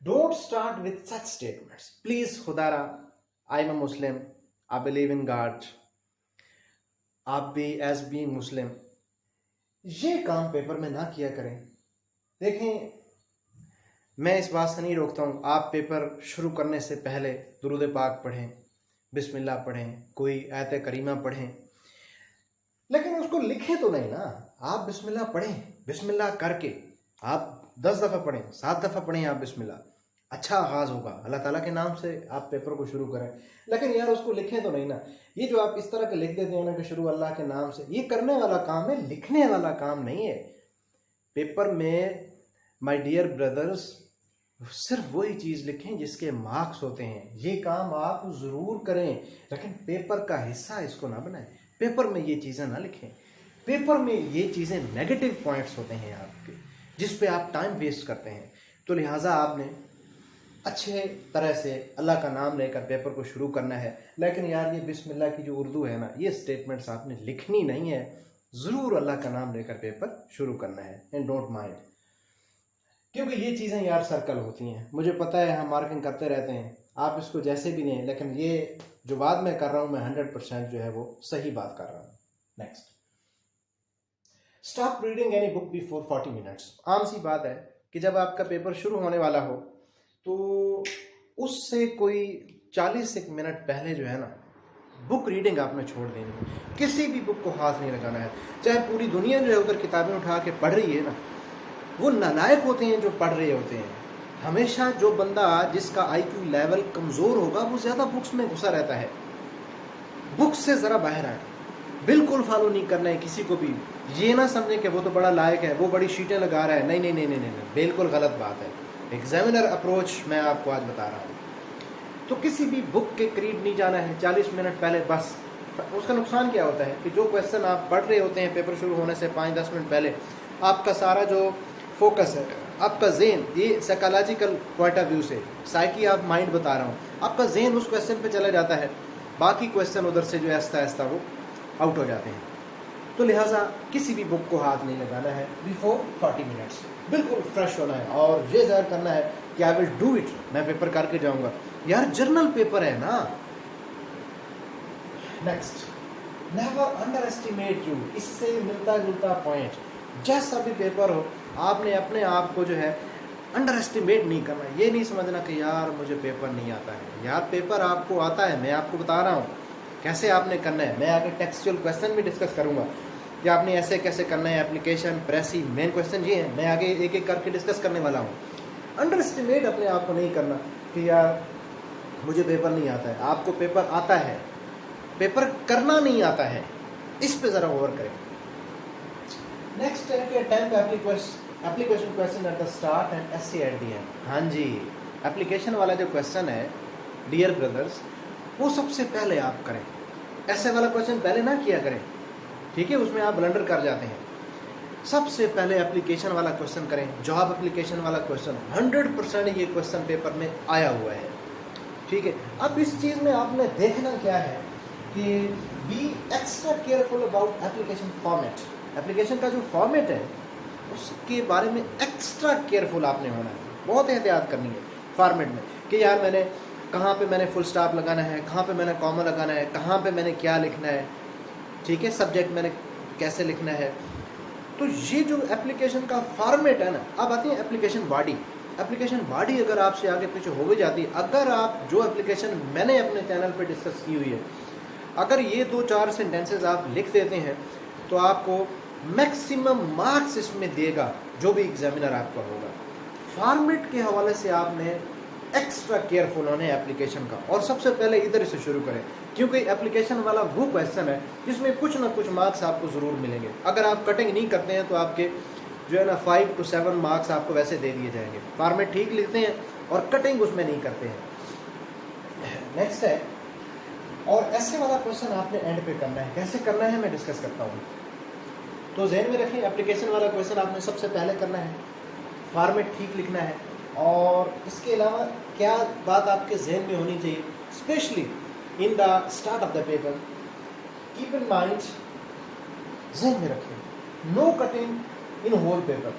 Don't start with such statements. Please, Khudara, I am a Muslim. I believe in God. آپ بھی as being مسلم یہ کام paper میں نہ کیا کریں. دیکھیں میں اس بات سے نہیں روکتا ہوں آپ پیپر شروع کرنے سے پہلے درود پاک پڑھیں, بسم اللہ پڑھیں, کوئی آیت کریمہ پڑھیں, لیکن اس کو لکھیں تو نہیں نا. آپ بسم اللہ پڑھیں, بسم اللہ کر کے آپ 10 دفعہ پڑھیں, 7 دفعہ پڑھیں آپ بسم اللہ, اچھا آغاز ہوگا, اللہ تعالیٰ کے نام سے آپ پیپر کو شروع کریں. لیکن یار اس کو لکھیں تو نہیں نا. یہ جو آپ اس طرح کے لکھ دیتے ہیں نا کہ شروع اللہ کے نام سے, یہ کرنے والا کام ہے, لکھنے والا کام نہیں ہے. پیپر میں مائی ڈیئر بردرز صرف وہی چیز لکھیں جس کے مارکس ہوتے ہیں. یہ کام آپ ضرور کریں لیکن پیپر کا حصہ اس کو نہ بنائیں. پیپر میں یہ چیزیں نہ لکھیں. پیپر میں یہ چیزیں نیگیٹو پوائنٹس ہوتے ہیں آپ کے, جس پہ آپ ٹائم ویسٹ کرتے ہیں. تو لہٰذا آپ نے اچھے طرح سے اللہ کا نام لے کر پیپر کو شروع کرنا ہے. لیکن یار یہ بسم اللہ کی جو اردو ہے نا, یہ سٹیٹمنٹس آپ نے لکھنی نہیں ہے. ضرور اللہ کا نام لے کر پیپر شروع کرنا ہے. اینڈ ڈونٹ مائنڈ, کیونکہ یہ چیزیں یار سرکل ہوتی ہیں. مجھے پتہ ہے ہم مارکنگ کرتے رہتے ہیں, آپ اس کو جیسے بھی لیں, لیکن یہ جو بات میں کر رہا ہوں میں 100% جو ہے وہ صحیح بات کر رہا ہوں. Next, stop reading any book before 40 minutes. عام سی بات ہے کہ جب آپ کا پیپر شروع ہونے والا ہو تو اس سے کوئی 40 منٹ پہلے جو ہے نا بک ریڈنگ آپ نے چھوڑ دینی ہے. کسی بھی بک کو ہاتھ نہیں لگانا ہے. چاہے پوری دنیا جو ہے ادھر کتابیں اٹھا کے پڑھ رہی ہے نا, وہ نالائق ہوتے ہیں جو پڑھ رہے ہوتے ہیں. ہمیشہ جو بندہ جس کا آئی کیو لیول کمزور ہوگا وہ زیادہ بکس میں گھسا رہتا ہے. بکس سے ذرا باہر آئیں. بالکل فالو نہیں کرنا ہے کسی کو بھی. یہ نہ سمجھیں کہ وہ تو بڑا لائق ہے, وہ بڑی شیٹیں لگا رہا ہے. نہیں نہیں نہیں نہیں نہیں, بالکل غلط بات ہے. ایگزامینر اپروچ میں آپ کو آج بتا رہا ہوں. تو کسی بھی بک کے قریب نہیں جانا ہے 40 منٹ پہلے. بس اس کا نقصان کیا ہوتا ہے کہ جو کویسچن آپ پڑھ رہے ہوتے ہیں پیپر شروع ہونے سے 5-10 منٹ پہلے, آپ کا سارا جو فوکس ہے, آپ کا ذہن, یہ سائیکالوجیکل پوائنٹ آف ویو سے, سائیکی آف مائنڈ بتا رہا ہوں, آپ کا ذہن اس کویسچن پہ چلا جاتا ہے. باقی کویسچن ادھر سے جو آہستہ آہستہ وہ آؤٹ ہو جاتے ہیں. تو لہٰذا کسی بھی بک کو ہاتھ نہیں لگانا ہے بیفور 40 منٹس. بالکل فریش ہونا ہے اور یہ ظاہر کرنا ہے کہ آئی ول ڈو اٹ, میں پیپر کر کے جاؤں گا. یار جرنل پیپر ہے نا. Next, never underestimate you. اس سے ملتا جلتا پوائنٹ, جیسا بھی پیپر ہو آپ نے اپنے آپ کو جو ہے انڈر ایسٹیمیٹ نہیں کرنا. یہ نہیں سمجھنا کہ یار مجھے پیپر نہیں آتا ہے. یار پیپر آپ کو آتا ہے, میں آپ کو بتا رہا ہوں کیسے آپ نے کرنا ہے. میں آگے ٹیکسچوئل کویسچن بھی ڈسکس کروں گا کہ آپ نے ایسے کیسے کرنا ہے, اپلیکیشن, پریسی, مین کویسچن یہ ہیں, میں آگے ایک ایک کر کے ڈسکس کرنے والا ہوں. انڈر اسٹیمیٹ اپنے آپ کو نہیں کرنا کہ یار مجھے پیپر نہیں آتا ہے. آپ کو پیپر آتا ہے, پیپر کرنا نہیں آتا ہے, اس پہ ذرا غور کریں. نیکسٹ ہے کہ attempt application question at the start and essay at the end. ہاں جی, اپلیکیشن والا جو کویسچن ہے ڈیئر بردرس, وہ سب سے پہلے آپ کریں. ایسے والا کویسچن پہلے نہ کیا کریں, ٹھیک ہے, اس میں آپ بلنڈر کر جاتے ہیں. سب سے پہلے اپلیکیشن والا کویسچن کریں. جاب اپلیکیشن والا کویسچن 100% یہ کویسچن پیپر میں آیا ہوا ہے, ٹھیک ہے. اب اس چیز میں آپ نے دیکھنا کیا ہے کہ be extra careful about application format. Application کا جو فارمیٹ ہے اس کے بارے میں ایکسٹرا کیئرفل آپ نے ہونا ہے. بہت احتیاط کرنی ہے فارمیٹ میں کہ یار میں نے کہاں پہ میں نے فل اسٹاپ لگانا ہے, کہاں پہ میں نے کاما لگانا ہے, کہاں پہ میں نے کیا لکھنا ہے, ٹھیک ہے, سبجیکٹ میں نے کیسے لکھنا ہے. تو یہ جو اپلیکیشن کا فارمیٹ ہے نا, اب آتی ہے اپلیکیشن باڈی. اپلیکیشن باڈی اگر آپ سے آگے پیچھے ہو بھی جاتی ہے, اگر آپ جو اپلیکیشن میں نے اپنے چینل پہ ڈسکس کی ہوئی ہے, اگر یہ 2-4 سینٹینسز آپ لکھ دیتے ہیں تو آپ کو میکسیمم مارکس اس میں دے گا جو بھی ایگزامینر آپ کا ہوگا. فارمیٹ کے حوالے سے آپ نے ایکسٹرا کیئرفل ہونے اپلیکیشن کا, اور سب سے پہلے ادھر سے شروع کریں کیونکہ اپلیکیشن والا وہ کویسچن ہے جس میں کچھ نہ کچھ مارکس آپ کو ضرور ملیں گے. اگر آپ کٹنگ نہیں کرتے ہیں تو آپ کے جو ہے نا 5 to 7 مارکس آپ کو ویسے دے دیے جائیں گے. فارمیٹ ٹھیک لکھتے ہیں اور کٹنگ اس میں نہیں کرتے ہیں. نیکسٹ ہے, اور ایسے والا کویسچن آپ نے اینڈ پہ کرنا ہے. کیسے کرنا ہے میں ڈسکس کرتا ہوں, تو ذہن میں رکھیں اپلیکیشن والا کویسچن آپ نے سب سے پہلے کرنا ہے, فارمیٹ ٹھیک لکھنا ہے. اور اس کے علاوہ کیا بات آپ کے ذہن میں ہونی چاہیے, specially in the start of the paper, keep in mind, ذہن میں رکھیں, no cutting in whole paper.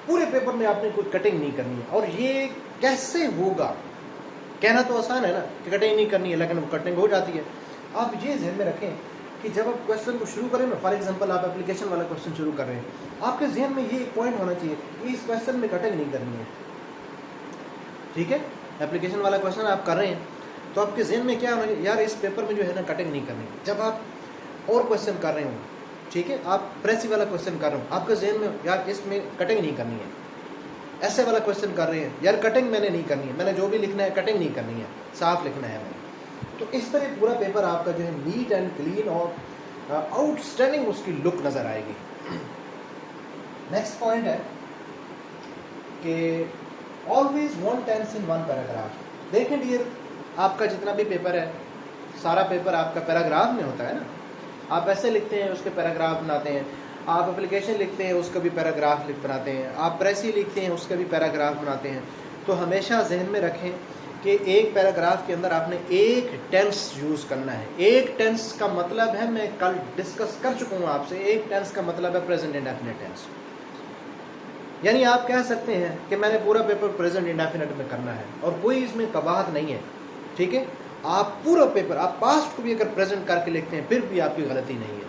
پورے پیپر میں آپ نے کوئی کٹنگ نہیں کرنی ہے. اور یہ کیسے ہوگا؟ کہنا تو آسان ہے نا کہ کٹنگ نہیں کرنی ہے، لیکن وہ کٹنگ ہو جاتی ہے. آپ یہ ذہن میں رکھیں کہ جب آپ کوشچن کو شروع کریں نا، فار ایگزامپل آپ اپلیکیشن والا کوشچن شروع کر رہے ہیں، آپ کے ذہن میں یہ ایک پوائنٹ ہونا چاہیے کہ اس کوشچن میں کٹنگ نہیں کرنی ہے. ٹھیک ہے، اپلیکیشن والا کوشچن آپ کر رہے ہیں تو آپ کے ذہن میں کیا ہونا چاہیے، یار اس پیپر میں جو ہے نا کٹنگ نہیں کرنی. جب آپ اور کوشچن کر رہے ہوں، ٹھیک ہے، آپ پریسی والا کوشچن کر رہے ہوں، آپ کے ذہن میں یار اس میں کٹنگ نہیں کرنی ہے. ایسے والا کوشچن کر رہے ہیں، یار کٹنگ میں نے نہیں کرنی ہے، میں نے جو بھی لکھنا ہے کٹنگ نہیں کرنی ہے، صاف لکھنا ہے میں نے. تو اس طرح پورا پیپر آپ کا جو ہے نیٹ اینڈ کلین اور آؤٹ اسٹینڈنگ اس کی لک نظر آئے گی. نیکسٹ پوائنٹ ہے کہ always one tends in one paragraph. دیکھیں ڈیئر، آپ کا جتنا بھی پیپر ہے سارا پیپر آپ کا پیراگراف میں ہوتا ہے نا. آپ ایسے لکھتے ہیں اس کے پیراگراف بناتے ہیں، آپ اپلیکیشن لکھتے ہیں اس کا بھی پیراگراف بناتے ہیں، آپ پریسی لکھتے ہیں اس کا بھی پیراگراف بناتے ہیں. تو ہمیشہ ذہن میں رکھیں کہ ایک پیراگراف کے اندر آپ نے ایک ٹینس یوز کرنا ہے. ایک ٹینس کا مطلب ہے، میں کل ڈسکس کر چکا ہوں آپ سے، ایک ٹینس کا مطلب ہے پریزنٹ انڈیفینٹ ٹینس. یعنی آپ کہہ سکتے ہیں کہ میں نے پورا پیپر پریزنٹ انڈیفینٹ میں کرنا ہے اور کوئی اس میں قباحت نہیں ہے. ٹھیک ہے، آپ پورا پیپر، آپ پاسٹ کو بھی اگر پریزنٹ کر کے لکھتے ہیں پھر بھی آپ کی غلطی نہیں ہے.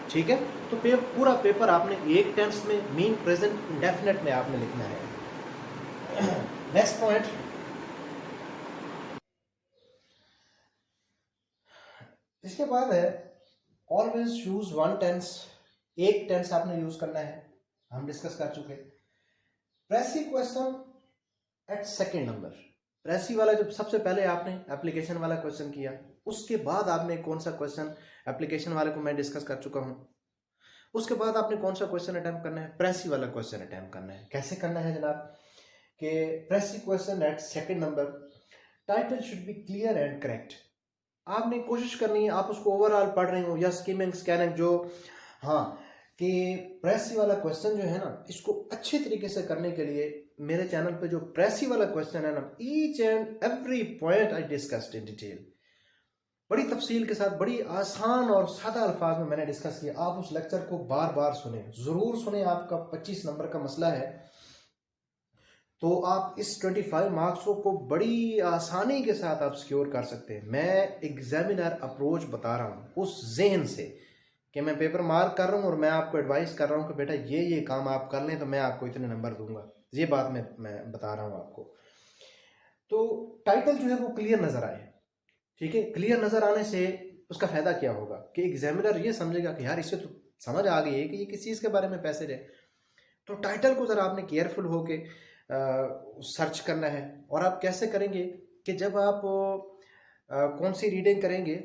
ٹھیک ہے، تو پورا پیپر آپ نے ایک ٹینس میں مین پریزنٹ انڈیفینٹ میں آپ نے لکھنا ہے. نیکسٹ پوائنٹ، اس کے بعد ہے آلویز یوز ون ٹینس. ایک ٹینس آپ نے یوز کرنا ہے، ہم ڈسکس کر چکے. Precis question at second number. Precis والا جب سب سے پہلے آپ نے اپلیکیشن والا کوشچن کیا، اس کے بعد آپ نے کون سا کوشچن، اپلیکیشن والے کو میں ڈسکس کر چکا ہوں، اس کے بعد آپ نے کون سا کوشچن اٹیمپٹ کرنا ہے، پریسی والا کوشچن اٹیمپٹ کرنا ہے. کیسے کرنا ہے جناب؟ کہ precis question at second number, title should be clear and correct. آپ نے کوشش کرنی ہے آپ اس کو اوور آل پڑھ رہے ہوں یا اسکیمنگ اسکیننگ جو، ہاں، کہ پریسی والا کوشچن جو ہے نا اس کو اچھے طریقے سے کرنے کے لیے میرے چینل پہ جو پریسی والا کوشچن ہے نا، each and every point I discussed in detail, بڑی تفصیل کے ساتھ، بڑی آسان اور سادہ الفاظ میں نے ڈسکس کیا. آپ اس لیکچر کو بار بار سنیں، ضرور سنیں. آپ کا 25 نمبر کا مسئلہ ہے تو آپ اس 25 مارکس کو بڑی آسانی کے ساتھ آپ سیکیور کر سکتے ہیں. میں ایگزامینر اپروچ بتا رہا ہوں اس ذہن سے کہ میں پیپر مارک کر رہا ہوں اور میں آپ کو ایڈوائز کر رہا ہوں کہ بیٹا یہ کام آپ کر لیں تو میں آپ کو اتنے نمبر دوں گا. یہ بات میں بتا رہا ہوں آپ کو. تو ٹائٹل جو ہے وہ کلیئر نظر آئے. ٹھیک ہے، کلیئر نظر آنے سے اس کا فائدہ کیا ہوگا کہ ایگزامینر یہ سمجھے گا کہ یار اسے تو سمجھ آ گئی ہے کہ یہ کس چیز کے بارے میں پیسج ہے. تو ٹائٹل کو ذرا آپ نے کیئرفل ہو کے سرچ کرنا ہے. اور آپ کیسے کریں گے کہ جب آپ کون سی ریڈنگ کریں گے،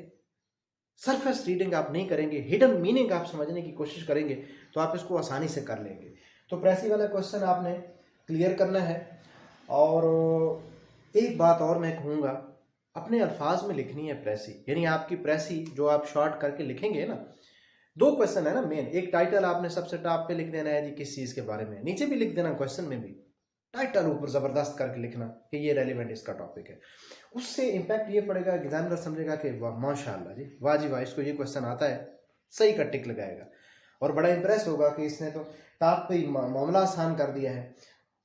سرفیس ریڈنگ آپ نہیں کریں گے، ہڈن میننگ آپ سمجھنے کی کوشش کریں گے تو آپ اس کو آسانی سے کر لیں گے. تو پریسی والا کوشچن آپ نے کلیئر کرنا ہے. اور ایک بات اور میں کہوں گا، اپنے الفاظ میں لکھنی ہے پریسی. یعنی آپ کی پریسی جو آپ شارٹ کر کے لکھیں گے نا، 2 کوشچن ہے نا مین. ایک ٹائٹل آپ نے سب سے ٹاپ پہ لکھ دینا ہے جی کس چیز کے بارے میں، نیچے بھی لکھ دینا کوشچن میں بھی، ٹائٹل اوپر زبردست کر کے لکھنا کہ یہ ریلیونٹ اس کا ٹاپک ہے. اس سے امپیکٹ یہ پڑے گا، ایگزامینر سمجھے گا کہ واہ ماشاء اللہ جی، واہ جی واہ، اس کو یہ کوشچن آتا ہے، صحیح کا ٹک لگائے گا اور بڑا امپریس ہوگا کہ اس نے تو ٹاپ پہ ہی معاملہ آسان کر دیا ہے.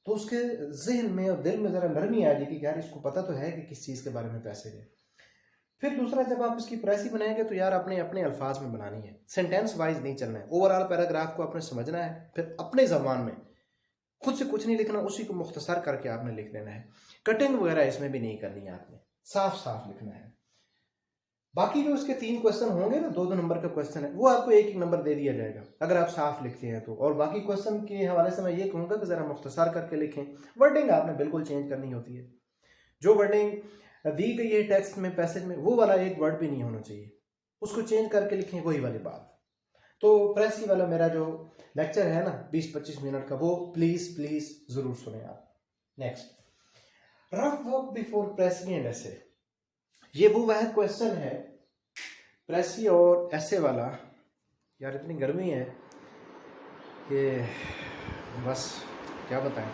تو اس کے ذہن میں اور دل میں ذرا نرمی آ جائے کہ یار اس کو پتہ تو ہے کہ کس چیز کے بارے میں پیسج ہے. پھر دوسرا، جب آپ اس کی پریسی بنائیں گے تو یار اپنے الفاظ میں بنانی ہے، سینٹینس وائز نہیں چلنا ہے. اوور آل پیراگراف کو آپ نے سمجھنا ہے، پھر اپنے زبان میں، خود سے کچھ نہیں لکھنا، اسی کو مختصر کر کے آپ نے لکھ لینا ہے. کٹنگ وغیرہ اس میں بھی نہیں کرنی ہے، آپ نے صاف صاف لکھنا ہے. باقی جو اس کے 3 کوشچن ہوں گے نا، 2 نمبر کا کوشچن ہے، وہ آپ کو 1 نمبر دے دیا جائے گا اگر آپ صاف لکھتے ہیں تو. اور باقی کوشچن کے حوالے سے میں یہ کہوں گا کہ ذرا مختصر کر کے لکھیں. ورڈنگ آپ نے بالکل چینج کرنی ہوتی ہے. جو ورڈنگ دی گئی ہے ٹیکسٹ میں، پیسج میں، وہ والا ایک ورڈ بھی نہیں ہونا چاہیے، اس کو چینج کر کے لکھیں، وہی والی بات. تو پریسی والا میرا جو لیکچر ہے نا 20-25 منٹ کا، وہ پلیز ضرور سنیں آپ. Next, rough work before precis and ایسے. یہ وہ واحد کوشچن ہے پریسی اور ایسے والا، یار اتنی گرمی ہے کہ بس کیا بتائیں.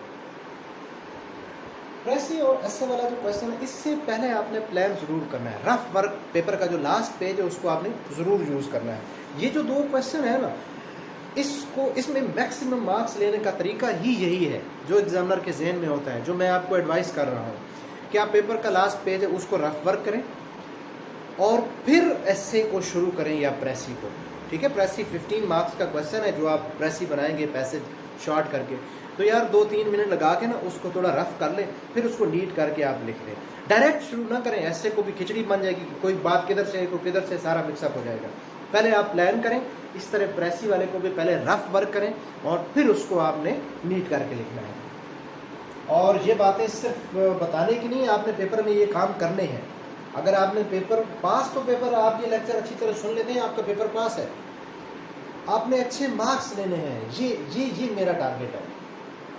پریسی اور ایسے والا جو کوشچن ہے، اس سے پہلے آپ نے پلان ضرور کرنا ہے. رف ورک پیپر کا جو لاسٹ پیج ہے اس کو آپ نے ضرور یوز کرنا ہے. یہ جو 2 کوشچن ہے نا، اس میں میکسیمم مارکس لینے کا طریقہ ہی یہی ہے جو ایگزامنر کے ذہن میں ہوتا ہے، جو میں آپ کو ایڈوائز کر رہا ہوں کہ آپ پیپر کا لاسٹ پیج ہے اس کو رف ورک کریں اور پھر ایسے کو شروع کریں یا پریسی کو. ٹھیک ہے، پریسی 15 مارکس کا کویسچن ہے جو آپ پریسی بنائیں گے پیسج شارٹ کر کے، تو یار 2-3 منٹ لگا کے نا اس کو تھوڑا رف کر لیں، پھر اس کو نیٹ کر کے آپ لکھ لیں. ڈائریکٹ شروع نہ کریں، ایسے کو بھی کھچڑی بن جائے گی، کوئی بات کدھر سے کوئی کدھر سے، سارا مکس اپ ہو جائے گا. پہلے آپ پلان کریں، اس طرح پریسی والے کو بھی پہلے رف ورک کریں اور پھر اس کو آپ نے نیٹ کر کے لکھنا ہے. اور یہ باتیں صرف بتانے کی نہیں، آپ نے پیپر میں یہ کام کرنے ہیں. اگر آپ نے پیپر پاس، تو پیپر آپ یہ لیکچر اچھی طرح سن لیتے ہیں، آپ کا پیپر پاس ہے. آپ نے اچھے مارکس لینے ہیں، یہ میرا ٹارگیٹ ہے.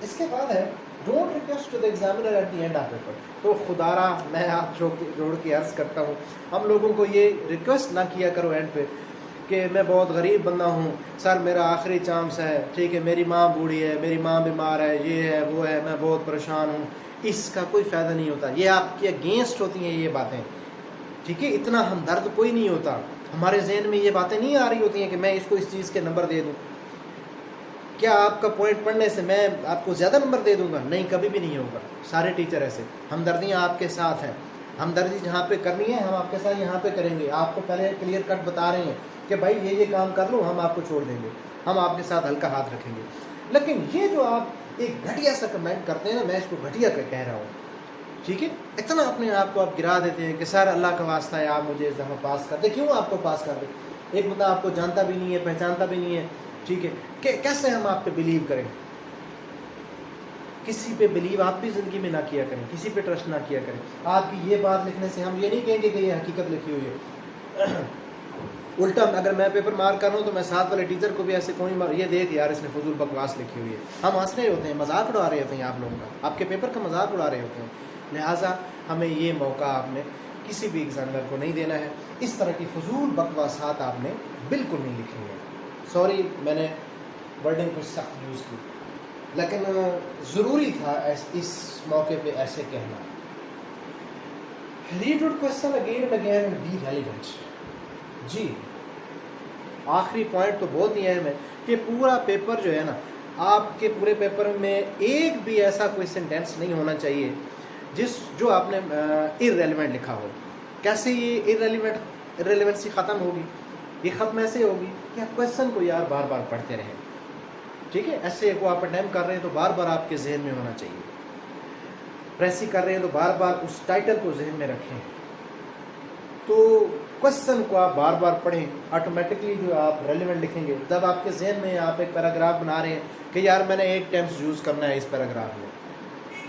اس کے بعد ہے don't request to the examiner at the end of paper. تو خدا را میں آپ جوڑ کے عرض کرتا ہوں، ہم لوگوں کو یہ ریکویسٹ نہ کیا کرو اینڈ پہ کہ میں بہت غریب بندہ ہوں سر، میرا آخری چانس ہے، ٹھیک ہے، میری ماں بوڑھی ہے، میری ماں بیمار ہے، یہ ہے وہ ہے، میں بہت پریشان ہوں. اس کا کوئی فائدہ نہیں ہوتا، یہ آپ کے اگینسٹ ہوتی ہیں یہ باتیں. ٹھیک ہے، اتنا ہمدرد کوئی نہیں ہوتا. ہمارے ذہن میں یہ باتیں نہیں آ رہی ہوتی ہیں کہ میں اس کو اس چیز کے نمبر دے دوں. کیا آپ کا پوائنٹ پڑھنے سے میں آپ کو زیادہ نمبر دے دوں گا؟ نہیں، کبھی بھی نہیں ہوگا. سارے ٹیچر ایسے، ہمدردیاں آپ کے ساتھ ہیں. ہمدردی جہاں پہ کرنی ہے ہم آپ کے ساتھ یہاں پہ کریں گے. آپ کو پہلے کلیئر کٹ بتا رہے ہیں کہ بھائی یہ کام کر لو، ہم آپ کو چھوڑ دیں گے، ہم آپ کے ساتھ ہلکا ہاتھ رکھیں گے. لیکن یہ جو آپ ایک گھٹیا سا کمنٹ کرتے ہیں نا، میں اس کو گھٹیا کہہ رہا ہوں. ٹھیک ہے، اتنا اپنے آپ کو آپ گرا دیتے ہیں کہ سر اللہ کا واسطہ ہے آپ مجھے اس دفعہ پاس کر دیں. کیوں آپ کو پاس کر دیں؟ ایک بندہ آپ کو جانتا بھی نہیں ہے، پہچانتا بھی نہیں ہے. ٹھیک ہے، کہ کیسے ہم آپ پہ بلیو کریں؟ کسی پہ بلیو آپ بھی زندگی میں نہ کیا کریں، کسی پہ ٹرسٹ نہ کیا کریں. آپ کی یہ بات لکھنے سے ہم یہ نہیں کہیں گے کہ یہ حقیقت لکھی ہوئی ہے. الٹا اگر میں پیپر مار کر رہا ہوں تو میں ساتھ والے ٹیچر کو بھی ایسے کوئی یہ دیکھ یار اس نے فضول بکواس لکھی ہوئی ہے. ہم ہنس رہے ہوتے ہیں، مذاق اڑا رہے ہوتے ہیں آپ لوگوں کا، آپ کے پیپر کا مذاق اڑا رہے ہوتے ہیں. لہٰذا ہمیں یہ موقع آپ نے کسی بھی ایگزامنر کو نہیں دینا ہے. اس طرح کی فضول بکواسات آپ نے بالکل نہیں لکھنی ہے. سوری میں نے ورڈنگ کچھ سخت یوز کی، لیکن ضروری تھا اس موقع پہ ایسے کہنا. Read out question again and again and be relevant. جی آخری پوائنٹ تو بہت ہی اہم ہے کہ پورا پیپر جو ہے نا، آپ کے پورے پیپر میں ایک بھی ایسا کوئی سینٹینس نہیں ہونا چاہیے جو آپ نے ارریلیونٹ لکھا ہو. کیسے یہ ارریلیونسی ختم ہوگی؟ یہ ختم ایسے ہوگی کہ آپ کویشچن کو یار بار بار پڑھتے رہیں. ٹھیک ہے، ایسے کو آپ اٹیمپٹ کر رہے ہیں تو بار بار آپ کے ذہن میں ہونا چاہیے. پریسی کر رہے ہیں تو بار بار اس ٹائٹل کو ذہن میں رکھیں. تو کویشچن کو آپ بار بار پڑھیں، آٹومیٹکلی جو آپ ریلیونٹ لکھیں گے. جب آپ کے ذہن میں آپ ایک پیراگراف بنا رہے ہیں کہ یار میں نے ایک ٹینس یوز کرنا ہے اس پیراگراف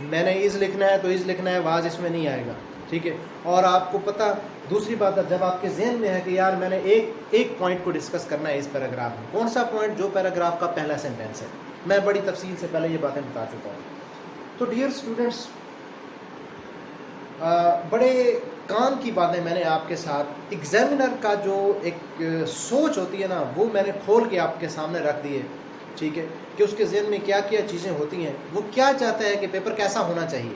میں نے از لکھنا ہے تو از لکھنا ہے، واز اس میں نہیں آئے گا. ٹھیک ہے، اور آپ کو پتہ دوسری بات ہے، جب آپ کے ذہن میں ہے کہ یار میں نے ایک پوائنٹ کو ڈسکس کرنا ہے اس پیراگراف میں، کون سا پوائنٹ؟ جو پیراگراف کا پہلا سینٹینس ہے. میں بڑی تفصیل سے پہلے یہ باتیں بتا چکا ہوں. تو ڈیئر اسٹوڈنٹس، بڑے کام کی باتیں میں نے آپ کے ساتھ، ایگزامینر کا جو ایک سوچ ہوتی ہے نا، وہ میں نے کھول کے آپ کے سامنے رکھ دی ہے. ٹھیک ہے، کہ اس کے ذہن میں کیا کیا چیزیں ہوتی ہیں، وہ کیا چاہتا ہے کہ پیپر کیسا ہونا چاہیے،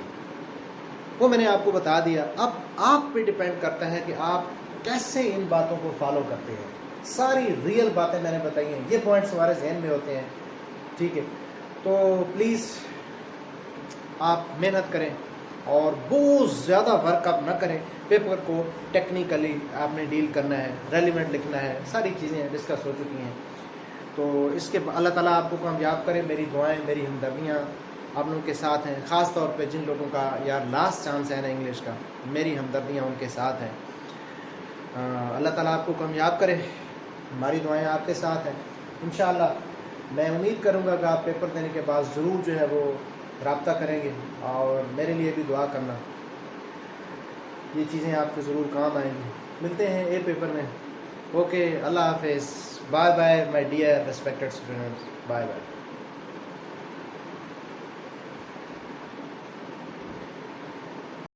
وہ میں نے آپ کو بتا دیا. اب آپ پہ ڈپینڈ کرتا ہے کہ آپ کیسے ان باتوں کو فالو کرتے ہیں. ساری ریئل باتیں میں نے بتائی ہیں، یہ پوائنٹس ہمارے ذہن میں ہوتے ہیں. ٹھیک ہے، تو پلیز آپ محنت کریں اور بہت زیادہ ورک اپ نہ کریں. پیپر کو ٹیکنیکلی آپ نے ڈیل کرنا ہے، ریلیونٹ لکھنا ہے، ساری چیزیں ڈسکس ہو چکی ہیں. تو اس کے اللہ تعالیٰ آپ کو کامیاب کرے. میری دعائیں، میری ہمدردیاں آپ لوگوں کے ساتھ ہیں. خاص طور پہ جن لوگوں کا یار لاسٹ چانس ہے نا انگلش کا، میری ہمدردیاں ان کے ساتھ ہیں. اللہ تعالیٰ آپ کو کامیاب کرے. ہماری دعائیں آپ کے ساتھ ہیں. انشاءاللہ میں امید کروں گا کہ آپ پیپر دینے کے بعد ضرور جو ہے وہ رابطہ کریں گے اور میرے لیے بھی دعا کرنا. یہ چیزیں آپ کے ضرور کام آئیں گی. ملتے ہیں اے پیپر میں. اوکے، اللہ حافظ. Bye bye my dear respected students. Bye bye.